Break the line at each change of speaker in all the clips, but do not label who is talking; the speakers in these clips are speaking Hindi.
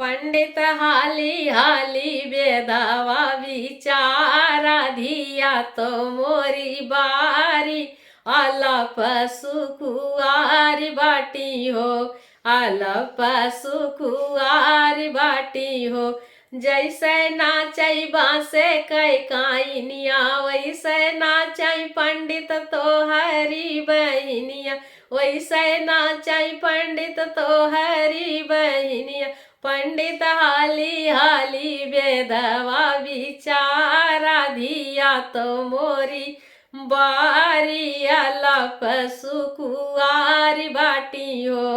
पंडित हाली हाली बेदावा विचारा धिया तो मोरी बारी आलाप सुकुआरी बाटी हो आलाप सुकुआरी बाटी हो। जैसे नाचई बांसे कै काइनिया वैसे नाचई पंडित तो हरी बहनिया वैसे नाचई पंडित तो हरी बहनिया। पंडित हाली हाली बेदवा विचारा धिया तो मोरी बारी आलाप सुकुआरी बाटी हो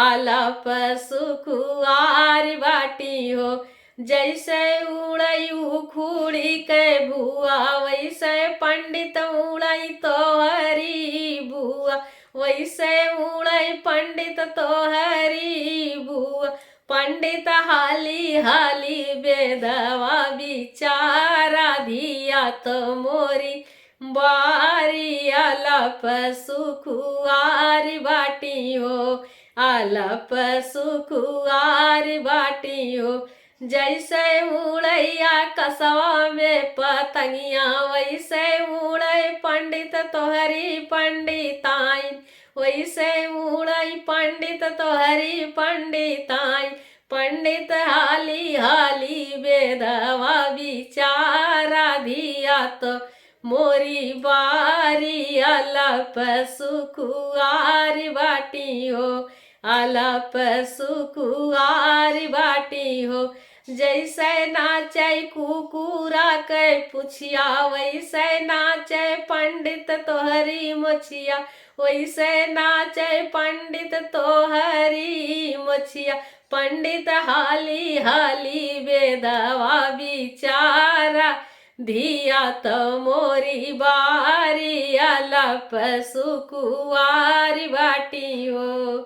आलाप सुकुआरी बाटी हो। जैसे उड़ई उखुड़ी के बुआ वैसे पंडित उड़ई तो हरी बुआ वैसे उड़ई पंडित तो हरी बुआ। पंडित हाली हाली बेदवा विचारा धिया तो मोरी बारी आलाप सुकुआरी बाटी हो आलाप सुकुआरी बाटी हो। जैसे उड़ैया कसवा में पतंगिया वैसे उड़ै पंडित तोहरी पंडिताइन वैसे उड़ै पंडित तोहरी पंडिताइन। पंडित हाली हाली बेदवा विचारा धिया तो मोरी बारी आलाप सुकुआरी बाटी हो आलाप सुकुआरी बाटी हो। जैसे नाचै कुकुरा के पुछिया वैसे नाचै पंडित तोहरी मोछिया वैसे नाचै पंडित तोहरी मोछिया। पंडित हाली हाली बेदवा विचारा धिया तो मोरी बारी आलाप सुकुआरी बाटी हो।